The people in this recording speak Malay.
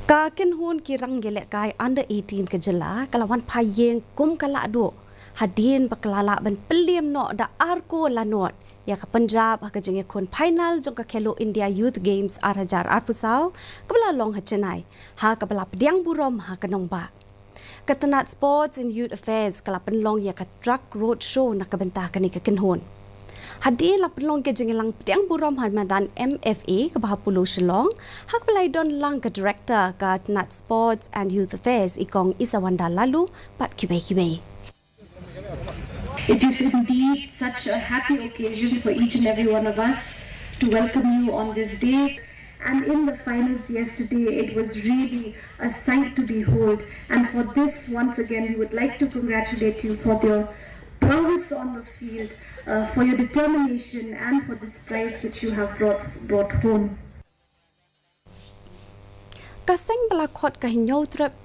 Ka Kynhun ki Rangialehkai under 18 ke jela kala Wanphai Iing kum kala do hadin baklala ban peliem no da arko lanot ya ka Punjab ha ka jengi kun final jong ka Khlur India Youth Games 2008 pusau kabla long ha Chennai ha kabla pediang burom ha kanong ba Katanat Sports and Youth Affairs kala penlong ya ka truck road show nak kabentah kani ka Kynhun Hadi la penlong ke jengelang pediang burom Hamadan MFA ke Bahapulu Shillong hak belai don lang ke director ke Nat Sports and Youth Affairs Ikong Isawanda lalu pat kibai. It is indeed such a happy occasion for each and every one of us to welcome you on this day. And in the finals yesterday, it was really a sight to behold. And for this, once again, we would like to congratulate you for your prowess on the field, for your determination, and for this prize which you have brought home. Kaseng balakot kahinyau trep